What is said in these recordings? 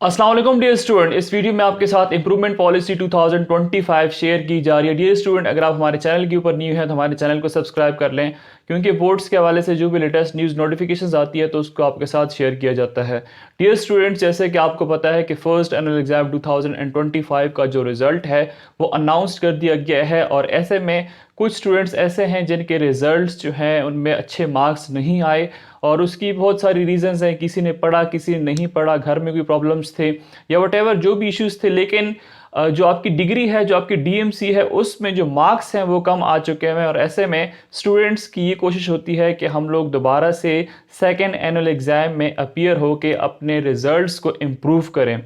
अस्सलाम वालेकुम dear student. इस वीडियो में आपके साथ इंप्रूवमेंट पॉलिसी 2025 शेयर की जा रही है। डियर स्टूडेंट, अगर आप हमारे चैनल के ऊपर न्यू हैं तो हमारे चैनल को सब्सक्राइब कर लें, क्योंकि बोर्ड्स के हवाले से जो भी लेटेस्ट न्यूज़ नोटिफिकेशंस आती है तो उसको आपके साथ शेयर किया जाता है। डियर स्टूडेंट्स, जैसे कि आपको पता है कि फर्स्ट एनुअल एग्जाम 2025 का जो रिज़ल्ट है वो अनाउंस कर दिया गया है, और ऐसे में कुछ स्टूडेंट्स ऐसे हैं जिनके रिजल्ट्स जो हैं उनमें अच्छे मार्क्स नहीं आए, और उसकी बहुत सारी रीजंस हैं। किसी ने पढ़ा, किसी ने नहीं पढ़ा, घर में कोई प्रॉब्लम्स थे या वटेवर जो भी इश्यूज थे, लेकिन जो आपकी डिग्री है, जो आपकी डीएमसी है, उसमें जो मार्क्स हैं वो कम आ चुके हैं। और ऐसे में स्टूडेंट्स की ये कोशिश होती है कि हम लोग दोबारा से सेकेंड एनुअल एग्ज़ाम में अपीयर होकर अपने रिजल्ट्स को इम्प्रूव करें।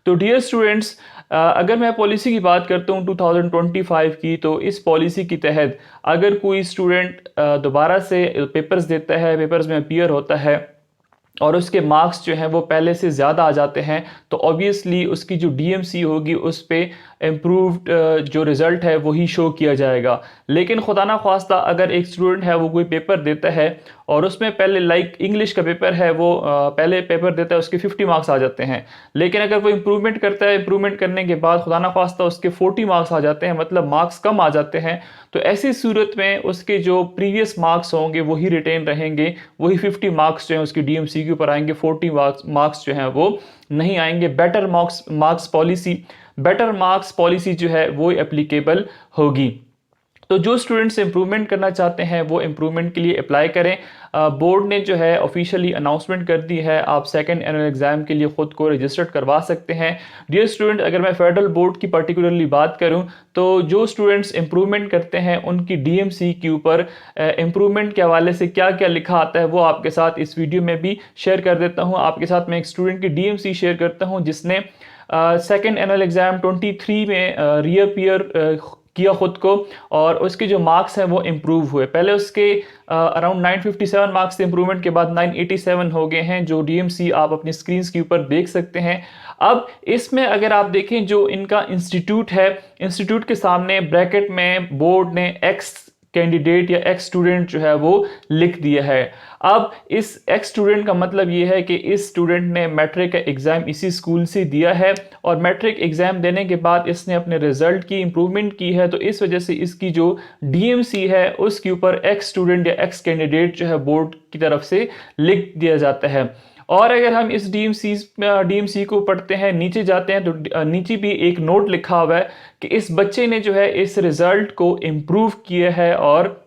तो डियर स्टूडेंट्स, अगर मैं पॉलिसी की बात करता हूँ 2025 की, तो इस पॉलिसी के तहत अगर कोई स्टूडेंट दोबारा से पेपर्स देता है, पेपर्स में अपीयर होता है और उसके मार्क्स जो हैं वो पहले से ज़्यादा आ जाते हैं, तो ऑब्वियसली उसकी जो डीएमसी होगी उस पर इम्प्रूव्ड जो रिज़ल्ट है वही शो किया जाएगा। लेकिन खुदा ना ख्वास्ता अगर एक स्टूडेंट है वो कोई पेपर देता है और उसमें पहले लाइक इंग्लिश का पेपर है, वो पहले पेपर देता है, उसके 50 मार्क्स आ जाते हैं, लेकिन अगर वो इम्प्रूवमेंट करता है, इम्प्रूवमेंट करने के बाद खुदा ना ख्वास्ता उसके 40 मार्क्स आ जाते हैं, मतलब मार्क्स कम आ जाते हैं, तो ऐसी सूरत में उसके जो प्रीवियस मार्क्स होंगे वही रिटेन रहेंगे, वही 50 मार्क्स जो हैं उसकी डीएमसी के ऊपर आएंगे, 40 मार्क्स जो हैं वो नहीं आएंगे। बेटर मार्क्स पॉलिसी जो है वो एप्लीकेबल होगी। तो जो स्टूडेंट्स इंप्रूवमेंट करना चाहते हैं वो इंप्रूवमेंट के लिए अप्लाई करें। बोर्ड ने जो है ऑफिशियली अनाउंसमेंट कर दी है, आप सेकंड एनुअल एग्जाम के लिए खुद को रजिस्टर्ड करवा सकते हैं। डियर स्टूडेंट, अगर मैं फेडरल बोर्ड की पर्टिकुलरली बात करूं तो जो स्टूडेंट्स इंप्रूवमेंट करते हैं उनकी डीएमसी के ऊपर इंप्रूवमेंट के हवाले से क्या क्या लिखा आता है वो आपके साथ इस वीडियो में भी शेयर कर देता हूँ। आपके साथ मैं एक स्टूडेंट की डीएमसी शेयर करता हूँ जिसने सेकेंड एनुअल एग्जाम 23 में रीअपियर किया खुद को, और उसके जो मार्क्स हैं वो इम्प्रूव हुए। पहले उसके अराउंड 957 मार्क्स थे, इम्प्रूवमेंट के बाद 987 हो गए हैं, जो डीएमसी आप अपनी स्क्रीन के ऊपर देख सकते हैं। अब इसमें अगर आप देखें जो इनका इंस्टीट्यूट है, इंस्टीट्यूट के सामने ब्रैकेट में बोर्ड ने एक्स कैंडिडेट या एक्स स्टूडेंट जो है वो लिख दिया है। अब इस एक्स स्टूडेंट का मतलब ये है कि इस स्टूडेंट ने मैट्रिक का एग्ज़ाम इसी स्कूल से दिया है, और मैट्रिक एग्ज़ाम देने के बाद इसने अपने रिजल्ट की इम्प्रूवमेंट की है, तो इस वजह से इसकी जो डीएमसी है उसके ऊपर एक्स स्टूडेंट या एक्स कैंडिडेट जो है बोर्ड की तरफ से लिख दिया जाता है। और अगर हम इस डीएमसी को पढ़ते हैं, नीचे जाते हैं, तो नीचे भी एक नोट लिखा हुआ है कि इस बच्चे ने जो है इस रिजल्ट को इम्प्रूव किया है, और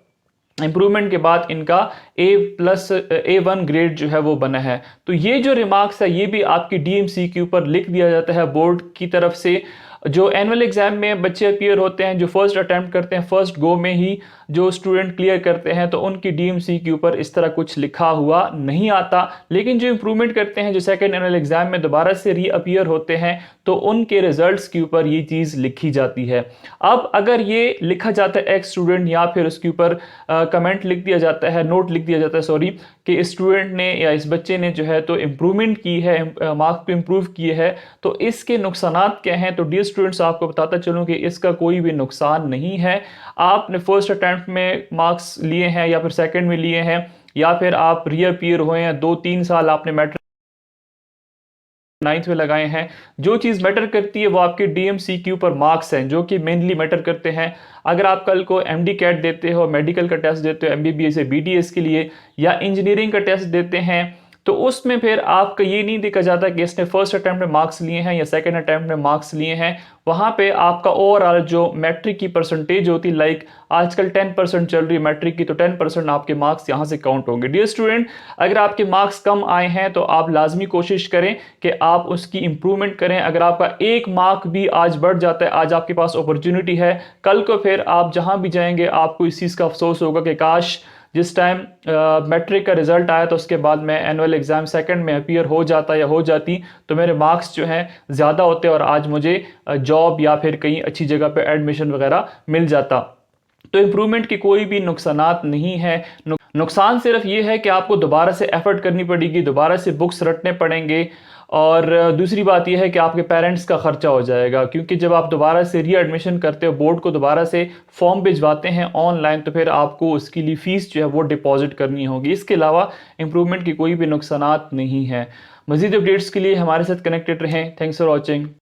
इम्प्रूवमेंट के बाद इनका A1 ग्रेड जो है वो बना है। तो ये जो रिमार्क्स है ये भी आपकी डीएमसी के ऊपर लिख दिया जाता है बोर्ड की तरफ से। जो एनुअल एग्जाम में बच्चे अपीयर होते हैं, जो फर्स्ट अटैम्प्ट करते हैं, फर्स्ट गो में ही जो स्टूडेंट क्लियर करते हैं, तो उनकी डीएमसी के ऊपर इस तरह कुछ लिखा हुआ नहीं आता। लेकिन जो इंप्रूवमेंट करते हैं, जो सेकंड एनुअल एग्जाम में दोबारा से रीअपियर होते हैं, तो उनके रिजल्ट्स के ऊपर ये चीज़ लिखी जाती है। अब अगर ये लिखा जाता है एक्स स्टूडेंट, या फिर उसके ऊपर कमेंट लिख दिया जाता है, नोट लिख दिया जाता है सॉरी, कि इस स्टूडेंट ने या इस बच्चे ने जो है तो इम्प्रूवमेंट की है, मार्क्स को इम्प्रूव किए है, तो इसके नुकसानात क्या हैं। तो डियर स्टूडेंट्स, आपको बताता चलूँ कि इसका कोई भी नुकसान नहीं है। आपने फर्स्ट अटैम्प्ट में मार्क्स लिए हैं या फिर सेकंड में लिए हैं, या फिर आप रीअपियर हुए हैं, 2-3 साल आपने मैट्रिक 9th में लगाए हैं, जो चीज़ मैटर करती है वो आपके डीएमसी के ऊपर मार्क्स हैं, जो कि मेनली मैटर करते हैं। अगर आप कल को एमडी कैट देते हो, मेडिकल का टेस्ट देते हो एमबीबीएस या बीडीएस के लिए, या इंजीनियरिंग का टेस्ट देते हैं, तो उसमें फिर आपका ये नहीं देखा जाता कि इसने फर्स्ट अटैम्प्ट में मार्क्स लिए हैं या सेकंड अटैम्प्ट में मार्क्स लिए हैं। वहाँ पे आपका ओवरऑल जो मैट्रिक की परसेंटेज होती है, लाइक आजकल 10% चल रही है मैट्रिक की, तो 10% आपके मार्क्स यहाँ से काउंट होंगे। डियर स्टूडेंट, अगर आपके मार्क्स कम आए हैं तो आप लाजमी कोशिश करें कि आप उसकी इंप्रूवमेंट करें। अगर आपका एक मार्क भी आज बढ़ जाता है, आज आपके पास अपॉर्चुनिटी है, कल को फिर आप जहाँ भी जाएंगे आपको इस चीज़ का अफसोस होगा कि काश जिस टाइम मैट्रिक का रिजल्ट आया तो उसके बाद मैं एनुअल एग्ज़ाम सेकंड में अपीयर हो जाता या हो जाती, तो मेरे मार्क्स जो हैं ज़्यादा होते और आज मुझे जॉब या फिर कहीं अच्छी जगह पे एडमिशन वगैरह मिल जाता। तो इम्प्रूवमेंट की कोई भी नुकसानात नहीं है। नुकसान सिर्फ ये है कि आपको दोबारा से एफर्ट करनी पड़ेगी, दोबारा से बुक्स रटने पड़ेंगे, और दूसरी बात यह है कि आपके पेरेंट्स का खर्चा हो जाएगा, क्योंकि जब आप दोबारा से रीएडमिशन करते हो, बोर्ड को दोबारा से फॉर्म भिजवाते हैं ऑनलाइन, तो फिर आपको उसके लिए फ़ीस जो है वो डिपॉजिट करनी होगी। इसके अलावा इम्प्रूवमेंट की कोई भी नुकसानात नहीं है। मज़ीद अपडेट्स के लिए हमारे साथ कनेक्टेड रहें। Thanks for watching.